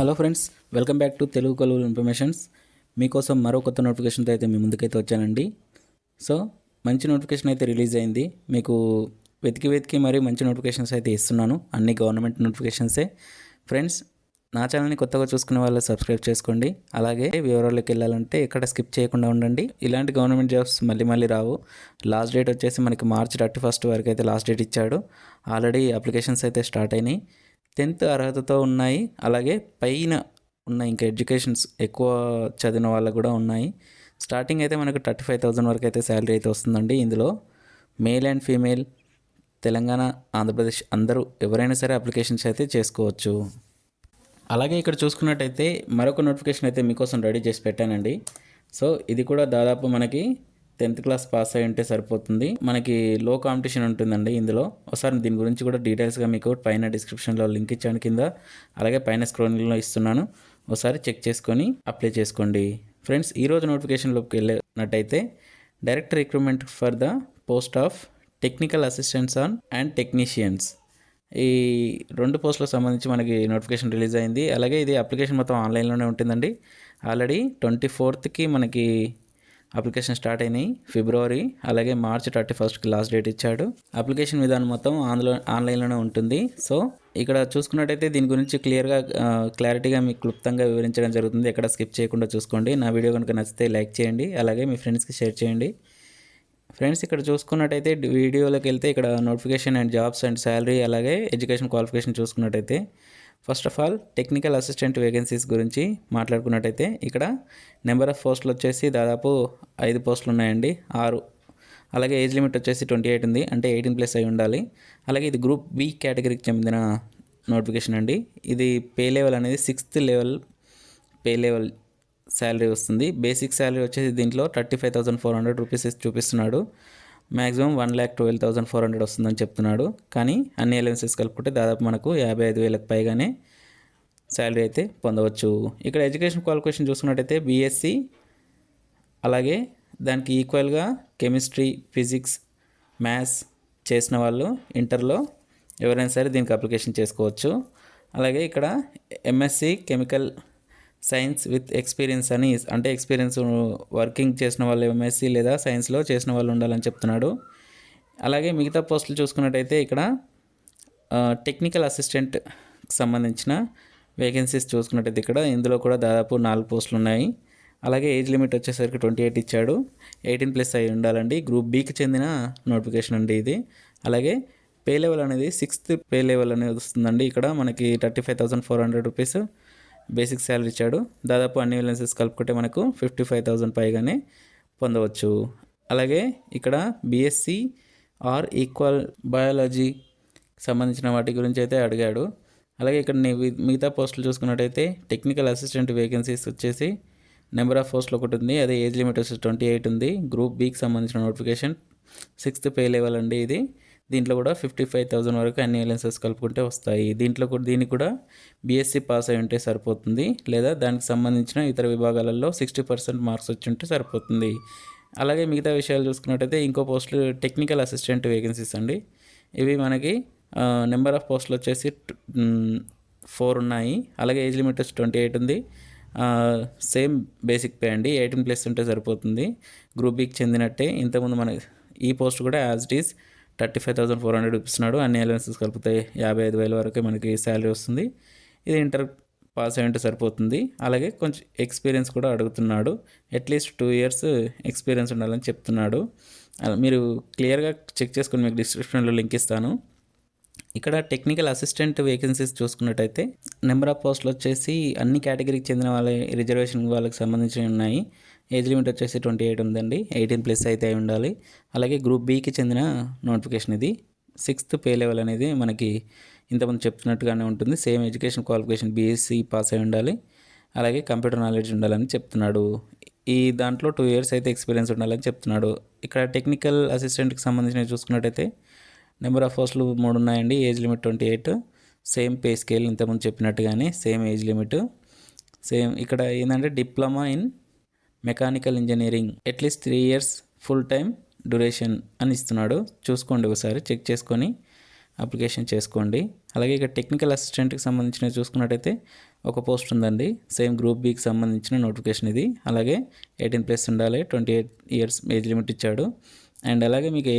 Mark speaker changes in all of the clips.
Speaker 1: Hello friends, welcome back to Telugu కొలువులు informations. మీకోసం మరో కొత్త నోటిఫికేషన్తో అయితే మీ ముందుకైతే వచ్చానండి. సో మంచి నోటిఫికేషన్ అయితే రిలీజ్ అయింది. మీకు వెతికి మరీ మంచి నోటిఫికేషన్స్ అయితే ఇస్తున్నాను. అన్ని గవర్నమెంట్ నోటిఫికేషన్సే. ఫ్రెండ్స్, నా ఛానల్ని కొత్తగా చూసుకునే వాళ్ళు సబ్స్క్రైబ్ చేసుకోండి. అలాగే వివరాల్లోకి వెళ్ళాలంటే ఎక్కడ స్కిప్ చేయకుండా ఉండండి. ఇలాంటి గవర్నమెంట్ జాబ్స్ మళ్ళీ రావు. లాస్ట్ డేట్ వచ్చేసి మనకి మార్చి 31 వరకు అయితే లాస్ట్ డేట్ ఇచ్చాడు. ఆల్రెడీ అప్లికేషన్స్ అయితే స్టార్ట్ అయినాయి. 10th అర్హతతో ఉన్నాయి. అలాగే పైన ఉన్న ఇంకా ఎడ్యుకేషన్స్ ఎక్కువ చదివిన వాళ్ళకు కూడా ఉన్నాయి. స్టార్టింగ్ అయితే మనకు 35,000 వరకు అయితే శాలరీ అయితే వస్తుందండి. ఇందులో male and female, Telangana, Andhra Pradesh అందరూ ఎవరైనా సరే అప్లికేషన్స్ అయితే చేసుకోవచ్చు. అలాగే ఇక్కడ చూసుకున్నట్టయితే మరొక నోటిఫికేషన్ అయితే మీకోసం రెడీ చేసి పెట్టానండి. సో ఇది కూడా దాదాపు మనకి 10th క్లాస్ పాస్ అయి ఉంటే సరిపోతుంది. మనకి లో కాంపిటీషన్ ఉంటుందండి ఇందులో. ఒకసారి దీని గురించి కూడా డీటెయిల్స్గా మీకు పైన డిస్క్రిప్షన్లో లింక్ ఇచ్చాను కింద, అలాగే పైన స్క్రోలింగ్లో ఇస్తున్నాను. ఒకసారి చెక్ చేసుకొని అప్లై చేసుకోండి. ఫ్రెండ్స్, ఈరోజు నోటిఫికేషన్లోకి వెళ్ళినట్టయితే direct recruitment for the post of technical assistants and technicians. ఈ 2 పోస్టులకు సంబంధించి మనకి నోటిఫికేషన్ రిలీజ్ అయింది. అలాగే ఇది అప్లికేషన్ మొత్తం ఆన్లైన్లోనే ఉంటుందండి. ఆల్రెడీ 24th మనకి అప్లికేషన్ స్టార్ట్ అయినాయి. ఫిబ్రవరి అలాగే మార్చి 31st లాస్ట్ డేట్ ఇచ్చాడు. అప్లికేషన్ విధానం మొత్తం ఆన్లైన్లోనే ఉంటుంది. సో ఇక్కడ చూసుకున్నట్టయితే దీని గురించి క్లారిటీగా మీకు క్లుప్తంగా వివరించడం జరుగుతుంది. ఎక్కడ స్కిప్ చేయకుండా చూసుకోండి. నా వీడియో కనుక నచ్చితే లైక్ చేయండి, అలాగే మీ ఫ్రెండ్స్కి షేర్ చేయండి. ఫ్రెండ్స్, ఇక్కడ చూసుకున్నట్టయితే వీడియోలోకి వెళ్తే ఇక్కడ notification and jobs and salary, అలాగే ఎడ్యుకేషన్ క్వాలిఫికేషన్ చూసుకున్నట్టయితే first of all technical assistant vacancies గురించి మాట్లాడుకున్నట్టయితే ఇక్కడ నెంబర్ ఆఫ్ పోస్టులు వచ్చేసి దాదాపు 5 పోస్టులు ఉన్నాయండి, 6. అలాగే ఏజ్ లిమిట్ వచ్చేసి 28 ఉంది, అంటే 18+ అయి ఉండాలి. అలాగే ఇది గ్రూప్ బి కేటగిరీకి చెందిన నోటిఫికేషన్ అండి. ఇది పే లెవెల్ అనేది 6th level pay level salary వస్తుంది. బేసిక్ శాలరీ వచ్చేసి దీంట్లో 35,400 రూపీస్ చూపిస్తున్నాడు. మ్యాక్సిమం 1,12,400 వస్తుందని చెప్తున్నాడు. కానీ అన్ని అలవెన్సెస్ కలుపుకుంటే దాదాపు మనకు 55,000 పైగానే శాలరీ అయితే పొందవచ్చు. ఇక్కడ ఎడ్యుకేషన్ క్వాలిఫికేషన్ చూసుకున్నట్టయితే బీఎస్సీ, అలాగే దానికి ఈక్వల్గా కెమిస్ట్రీ, ఫిజిక్స్, మ్యాథ్స్ చేసిన వాళ్ళు ఇంటర్లో ఎవరైనా సరే దీనికి అప్లికేషన్ చేసుకోవచ్చు. అలాగే ఇక్కడ MSc chemical science with experience అని, అంటే ఎక్స్పీరియన్స్ వర్కింగ్ చేసిన వాళ్ళు ఎంఎస్సి లేదా సైన్స్లో చేసిన వాళ్ళు ఉండాలని చెప్తున్నాడు. అలాగే మిగతా పోస్టులు చూసుకున్నట్టయితే ఇక్కడ టెక్నికల్ అసిస్టెంట్కి సంబంధించిన వేకెన్సీస్ చూసుకున్నట్టయితే ఇక్కడ ఇందులో కూడా దాదాపు 4 పోస్టులు ఉన్నాయి. అలాగే ఏజ్ లిమిట్ వచ్చేసరికి 28 ఇచ్చాడు. 18+ అయి ఉండాలండి. గ్రూప్ బికి చెందిన నోటిఫికేషన్ అండి ఇది. అలాగే పే లెవెల్ అనేది 6th పే లెవెల్ అనేది వస్తుందండి. ఇక్కడ మనకి 35,400 రూపీస్ బేసిక్ శాలరీ ఇచ్చాడు. దాదాపు అన్ని అలవెన్సెస్ కలుపుకుంటే మనకు 55,000 పైగానే పొందవచ్చు. అలాగే ఇక్కడ బీఎస్సీ ఆర్ ఈక్వల్ బయాలజీ సంబంధించిన వాటి గురించి అయితే అడిగాడు. అలాగే ఇక్కడ మిగతా పోస్టులు చూసుకున్నట్టయితే టెక్నికల్ అసిస్టెంట్ వేకెన్సీస్ వచ్చేసి నెంబర్ ఆఫ్ పోస్టులు ఒకటి ఉంది, అదే ఏజ్ లిమిట్ వచ్చేసి 28 ఉంది. గ్రూప్ బికి సంబంధించిన నోటిఫికేషన్ 6th పే లెవెల్ అండి ఇది. దీంట్లో కూడా 55,000 వరకు అన్ని అలవెన్సెస్ కలుపుకుంటే వస్తాయి. దీనికి కూడా బీఎస్సీ పాస్ అయి ఉంటే సరిపోతుంది, లేదా దానికి సంబంధించిన ఇతర విభాగాలలో 60% మార్క్స్ వచ్చి ఉంటే సరిపోతుంది. అలాగే మిగతా విషయాలు చూసుకున్నట్టయితే ఇంకో పోస్టులు టెక్నికల్ అసిస్టెంట్ వేకెన్సీస్ అండి. ఇవి మనకి నెంబర్ ఆఫ్ పోస్టులు వచ్చేసి 4 ఉన్నాయి. అలాగే ఏజ్ లిమిట్ వచ్చి 28 ఉంది. సేమ్ బేసిక్ పే అండి, 18+ ఉంటే సరిపోతుంది. గ్రూప్ బికి చెందినట్టే. ఇంతకుముందు మన ఈ పోస్ట్ కూడా యాజ్ ఇట్ ఈస్ 35,400 చూపిస్తున్నాడు. అన్ని అలవెన్సెస్ కలిపితే 55,000 వరకు మనకి శాలరీ వస్తుంది. ఇది ఇంటర్ పాస్ అయ్యి ఉంటే సరిపోతుంది. అలాగే కొంచెం ఎక్స్పీరియన్స్ కూడా అడుగుతున్నాడు. అట్లీస్ట్ 2 years ఎక్స్పీరియన్స్ ఉండాలని చెప్తున్నాడు. మీరు క్లియర్గా చెక్ చేసుకుని మీకు డిస్క్రిప్షన్లో లింక్ ఇస్తాను. ఇక్కడ టెక్నికల్ అసిస్టెంట్ వేకెన్సీస్ చూసుకున్నట్టయితే నెంబర్ ఆఫ్ పోస్టులు వచ్చేసి అన్ని కేటగిరీకి చెందిన వాళ్ళ రిజర్వేషన్ వాళ్ళకి సంబంధించి ఉన్నాయి. ఏజ్ లిమిట్ వచ్చేసి 28 ఉందండి, 18+ అయితే అయి ఉండాలి. అలాగే గ్రూప్ బికి చెందిన నోటిఫికేషన్ ఇది. 6th పే లెవెల్ అనేది మనకి ఇంతకుముందు చెప్తున్నట్టుగానే ఉంటుంది. Same education qualification BSc pass అయి ఉండాలి. అలాగే కంప్యూటర్ నాలెడ్జ్ ఉండాలని చెప్తున్నాడు. ఈ దాంట్లో 2 years అయితే ఎక్స్పీరియన్స్ ఉండాలని చెప్తున్నాడు. ఇక్కడ టెక్నికల్ అసిస్టెంట్కి సంబంధించినవి చూసుకున్నట్టయితే నెంబర్ ఆఫ్ పోస్టులు 3 ఉన్నాయండి. Age limit 28. Same pay scale ఇంతకుముందు చెప్పినట్టుగానే సేమ్ ఏజ్ లిమిట్. సేమ్ ఇక్కడ ఏంటంటే diploma in mechanical engineering at least 3 years full time duration అని ఇస్తున్నాడు. చూసుకోండి, ఒకసారి చెక్ చేసుకొని అప్లికేషన్ చేసుకోండి. అలాగే ఇక్కడ టెక్నికల్ అసిస్టెంట్కి సంబంధించినవి చూసుకున్నట్టయితే ఒక పోస్ట్ ఉందండి. సేమ్ గ్రూప్ బికి సంబంధించిన నోటిఫికేషన్ ఇది. అలాగే 18+ ఉండాలి, 28 ఇయర్స్ ఏజ్ లిమిట్ ఇచ్చాడు. అండ్ అలాగే మీకు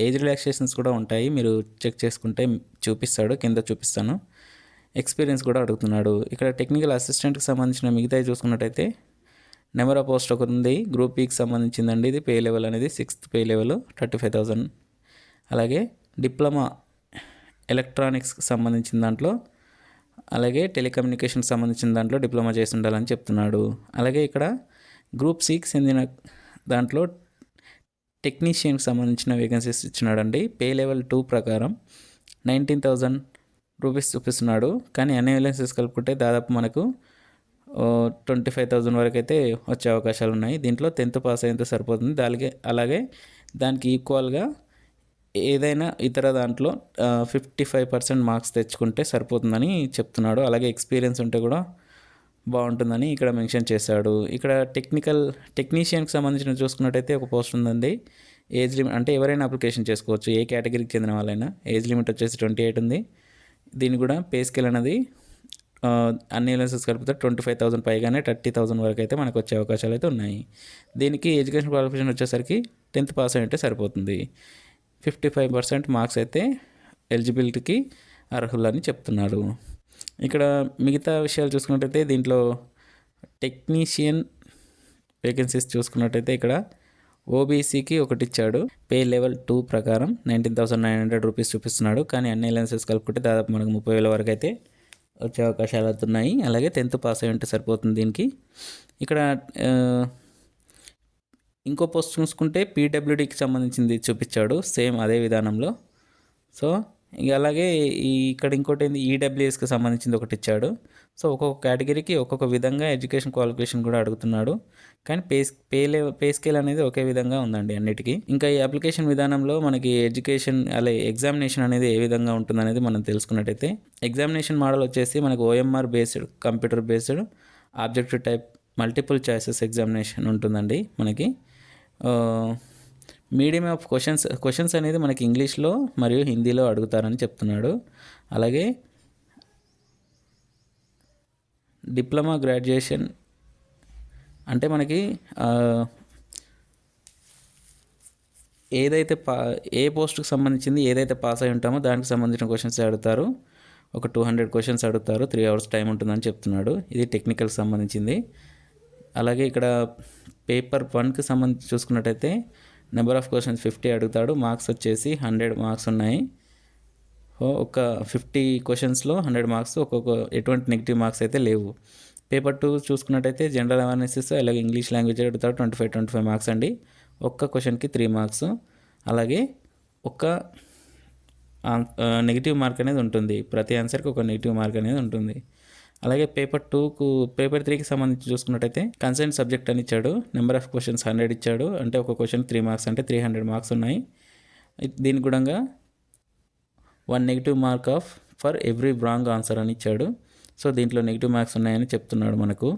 Speaker 1: ఏజ్ రిలాక్సేషన్స్ కూడా ఉంటాయి, మీరు చెక్ చేసుకుంటే చూపిస్తాడు, కింద చూపిస్తాను. ఎక్స్పీరియన్స్ కూడా అడుగుతున్నాడు. ఇక్కడ టెక్నికల్ అసిస్టెంట్కి సంబంధించిన మిగతాయి చూసుకున్నట్టయితే నెంబర్ ఆఫ్ పోస్ట్ ఒకటి ఉంది, గ్రూప్ బికి సంబంధించిందండి. ఇది పే లెవెల్ అనేది 6th పే లెవెల్ 35,000. అలాగే డిప్లొమా ఎలక్ట్రానిక్స్కి సంబంధించిన దాంట్లో, అలాగే టెలికమ్యూనికేషన్కి సంబంధించిన దాంట్లో డిప్లొమా చేసి ఉండాలని చెప్తున్నాడు. అలాగే ఇక్కడ గ్రూప్ సికి చెందిన దాంట్లో టెక్నీషియన్కి సంబంధించిన వేకెన్సీస్ ఇచ్చినాడండి. పే లెవెల్ 2 ప్రకారం 19,000 రూపీస్ చూపిస్తున్నాడు. కానీ అన్ని అలవెన్సెస్ కలుపుకుంటే దాదాపు మనకు 25,000 వరకు అయితే వచ్చే అవకాశాలు ఉన్నాయి. దీంట్లో 10th పాస్ అయితే సరిపోతుంది. అలాగే దానికి ఈక్వల్గా ఏదైనా ఇతర దాంట్లో 55% మార్క్స్ తెచ్చుకుంటే సరిపోతుందని చెప్తున్నాడు. అలాగే ఎక్స్పీరియన్స్ ఉంటే కూడా బాగుంటుందని ఇక్కడ మెన్షన్ చేశాడు. ఇక్కడ టెక్నీషియన్కి సంబంధించిన చూసుకున్నట్టయితే ఒక పోస్ట్ ఉందండి. ఏజ్ లిమిట్ అంటే ఎవరైనా అప్లికేషన్ చేసుకోవచ్చు, ఏ కేటగిరీకి చెందిన వాళ్ళైనా. ఏజ్ లిమిట్ వచ్చేసి 28 ఉంది. దీన్ని కూడా పే స్కేల్ అనేది అన్ని అలవెన్సెస్ కలిపితే 25,000 పైగానే 30,000 వరకు అయితే మనకు వచ్చే అవకాశాలు అయితే ఉన్నాయి. దీనికి ఎడ్యుకేషన్ క్వాలిఫికేషన్ వచ్చేసరికి 10th పాస్ అయితే సరిపోతుంది. 55% మార్క్స్ అయితే ఎలిజిబిలిటీకి అర్హులని చెప్తున్నారు. ఇక్కడ మిగతా విషయాలు చూసుకున్నట్టయితే దీంట్లో టెక్నీషియన్ వేకెన్సీస్ చూసుకున్నట్టయితే ఇక్కడ ఓబీసీకి ఒకటి ఇచ్చాడు. పే లెవెల్ 2 ప్రకారం 19,900 రూపీస్ చూపిస్తున్నాడు. కానీ అన్ని అలవెన్సెస్ కలుపుకుంటే దాదాపు మనకు 30,000 వరకు అయితే వచ్చే అవకాశాలు అవుతున్నాయి. అలాగే 10th పాస్ అయి ఉంటే సరిపోతుంది దీనికి. ఇక్కడ ఇంకో పోస్ట్ చూసుకుంటే పీడబ్ల్యూడీకి సంబంధించింది చూపించాడు, సేమ్ అదే విధానంలో. సో ఇక అలాగే ఇక్కడ ఇంకోటి ఏంది, ఈడబ్ల్యూఎస్కి సంబంధించింది ఒకటి ఇచ్చాడు. సో ఒక్కొక్క కేటగిరీకి ఒక్కొక్క విధంగా ఎడ్యుకేషన్ క్వాలిఫికేషన్ కూడా అడుగుతున్నాడు. కానీ పే స్కేల్ అనేది ఒకే విధంగా ఉందండి అన్నిటికీ. ఇంకా ఈ అప్లికేషన్ విధానంలో మనకి ఎడ్యుకేషన్ అలాగే ఎగ్జామినేషన్ అనేది ఏ విధంగా ఉంటుందనేది మనం తెలుసుకున్నట్టయితే, ఎగ్జామినేషన్ మోడల్ వచ్చేసి మనకు OMR based, computer based, objective type, multiple choices examination ఉంటుందండి మనకి. మీడియం ఆఫ్ క్వశ్చన్స్ అనేది మనకి ఇంగ్లీష్లో మరియు హిందీలో అడుగుతారని చెప్తున్నాడు. అలాగే డిప్లొమా గ్రాడ్యుయేషన్ అంటే మనకి ఏదైతే ఏ పోస్ట్కి సంబంధించింది ఏదైతే పాస్ అయి ఉంటామో దానికి సంబంధించిన క్వశ్చన్స్ అడుగుతారు. ఒక 200 క్వశ్చన్స్ అడుగుతారు, 3 hours టైం ఉంటుందని చెప్తున్నాడు. ఇది టెక్నికల్కి సంబంధించింది. అలాగే ఇక్కడ పేపర్ 1కి సంబంధించి చూసుకున్నట్టయితే నెంబర్ ఆఫ్ క్వశ్చన్స్ 50 అడుగుతాడు. మార్క్స్ వచ్చేసి 100 మార్క్స్ ఉన్నాయి. ఒక 50 క్వశ్చన్స్లో 100 మార్క్స్, ఒక్కొక్క ఎటువంటి నెగిటివ్ మార్క్స్ అయితే లేవు. పేపర్ 2 చూసుకున్నట్టయితే జనరల్ అవేర్నెస్ అలాగే ఇంగ్లీష్ లాంగ్వేజ్ అడుగుతాడు. 25 మార్క్స్ అండి. ఒక్క క్వశ్చన్కి 3 మార్క్స్. అలాగే ఒక నెగిటివ్ మార్క్ అనేది ఉంటుంది, ప్రతి ఆన్సర్కి ఒక నెగిటివ్ మార్క్ అనేది ఉంటుంది. అలాగే పేపర్ 3కి సంబంధించి చూసుకున్నట్టయితే కన్సర్న్ సబ్జెక్ట్ అని ఇచ్చాడు. నెంబర్ ఆఫ్ క్వశ్చన్స్ 100 ఇచ్చాడు. అంటే ఒక క్వశ్చన్ 3 మార్క్స్ అంటే 300 మార్క్స్ ఉన్నాయి. దీని కూడా 1 negative mark for every wrong answer అని ఇచ్చాడు. సో దీంట్లో నెగిటివ్ మార్క్స్ ఉన్నాయని చెప్తున్నాడు మనకు.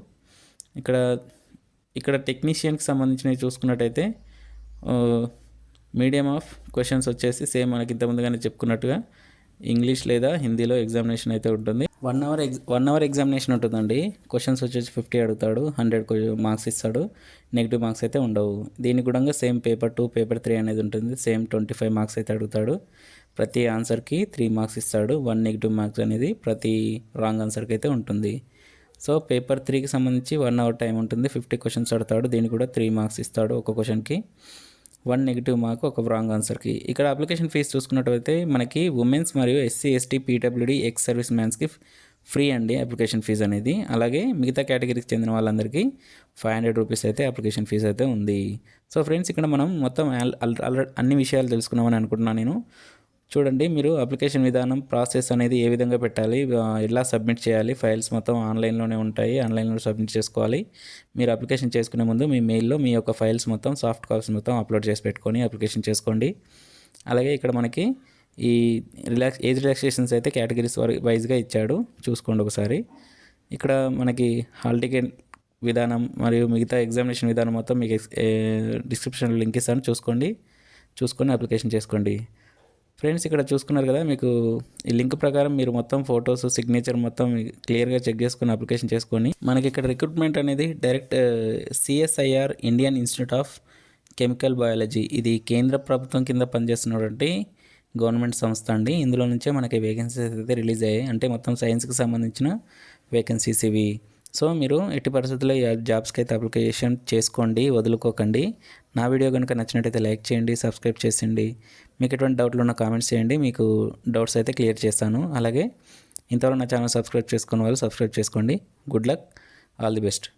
Speaker 1: ఇక్కడ టెక్నీషియన్కి సంబంధించినవి చూసుకున్నట్టయితే మీడియం ఆఫ్ క్వశ్చన్స్ వచ్చేసి సేమ్ మనకి ఇంతకుముందుగానే చెప్పుకున్నట్టుగా ఇంగ్లీష్ లేదా హిందీలో ఎగ్జామినేషన్ అయితే ఉంటుంది. 1 hour ఎగ్జామినేషన్ ఉంటుందండి. క్వశ్చన్స్ వచ్చేసి 50 అడుగుతాడు, 100 మార్క్స్ ఇస్తాడు, నెగిటివ్ మార్క్స్ అయితే ఉండవు. దీనికి కూడా సేమ్ పేపర్ 2, పేపర్ 3 అనేది ఉంటుంది. సేమ్ 25 మార్క్స్ అయితే అడుగుతాడు. ప్రతి ఆన్సర్కి 3 మార్క్స్ ఇస్తాడు. 1 నెగిటివ్ మార్క్స్ అనేది ప్రతి రాంగ్ ఆన్సర్కి అయితే ఉంటుంది. సో పేపర్ 3కి సంబంధించి 1 hour టైం ఉంటుంది. 50 క్వశ్చన్స్ అడుగుతాడు. దీనికి కూడా 3 మార్క్స్ ఇస్తాడు. ఒక క్వశ్చన్కి 1 నెగిటివ్ మార్క్ ఒక రాంగ్ ఆన్సర్కి. ఇక్కడ అప్లికేషన్ ఫీజు చూసుకున్నట్టయితే మనకి ఉమెన్స్ మరియు SC ST PWD ex service మ్యాన్స్కి ఫ్రీ అండి అప్లికేషన్ ఫీజు అనేది. అలాగే మిగతా కేటగిరీకి చెందిన వాళ్ళందరికీ 500 రూపీస్ అయితే అప్లికేషన్ ఫీజు అయితే ఉంది. సో ఫ్రెండ్స్, ఇక్కడ మనం మొత్తం అన్ని విషయాలు తెలుసుకున్నామని అనుకుంటున్నాను నేను. చూడండి, మీరు అప్లికేషన్ విధానం, ప్రాసెస్ అనేది ఏ విధంగా పెట్టాలి, ఎలా సబ్మిట్ చేయాలి, ఫైల్స్ మొత్తం ఆన్లైన్లోనే ఉంటాయి, ఆన్లైన్లో సబ్మిట్ చేసుకోవాలి. మీరు అప్లికేషన్ చేసుకునే ముందు మీ మెయిల్లో మీ యొక్క ఫైల్స్ మొత్తం, సాఫ్ట్ కాపీస్ మొత్తం అప్లోడ్ చేసి పెట్టుకొని అప్లికేషన్ చేసుకోండి. అలాగే ఇక్కడ మనకి ఈ ఏజ్ రిలాక్సేషన్స్ అయితే కేటగిరీస్ వైజ్గా ఇచ్చాడు, చూసుకోండి ఒకసారి. ఇక్కడ మనకి హాల్ టికెట్ విధానం మరియు మిగతా ఎగ్జామినేషన్ విధానం మొత్తం మీకు డిస్క్రిప్షన్లో లింక్ ఇస్తాను, చూసుకొని అప్లికేషన్ చేసుకోండి. ఫ్రెండ్స్ ఇక్కడ చూసుకున్నారు కదా, మీకు ఈ లింక్ ప్రకారం మీరు మొత్తం ఫొటోస్ సిగ్నేచర్ మొత్తం క్లియర్గా చెక్ చేసుకుని అప్లికేషన్ చేసుకొని మనకి ఇక్కడ రిక్రూట్మెంట్ అనేది direct CSIR Indian institute of chemical biology, ఇది కేంద్ర ప్రభుత్వం కింద పనిచేస్తున్నటువంటి గవర్నమెంట్ సంస్థ అండి. ఇందులో నుంచే మనకి వేకెన్సీస్ అయితే రిలీజ్ అయ్యాయి, అంటే మొత్తం సైన్స్కి సంబంధించిన వేకెన్సీస్ ఇవి. సో మీరు ఎట్టి పరిస్థితుల్లో ఈ జాబ్స్కి అయితే అప్లికేషన్ చేసుకోండి, వదులుకోకండి. నా వీడియో కనుక నచ్చినట్టయితే లైక్ చేయండి, సబ్స్క్రైబ్ చేయండి. మీకు ఎటువంటి డౌట్లు ఉన్న కామెంట్స్ చేయండి, మీకు డౌట్స్ అయితే క్లియర్ చేస్తాను. అలాగే ఇంతవరకు నా ఛానల్ సబ్స్క్రైబ్ చేసుకున్న వాళ్ళు సబ్స్క్రైబ్ చేసుకోండి. Good luck, all the best.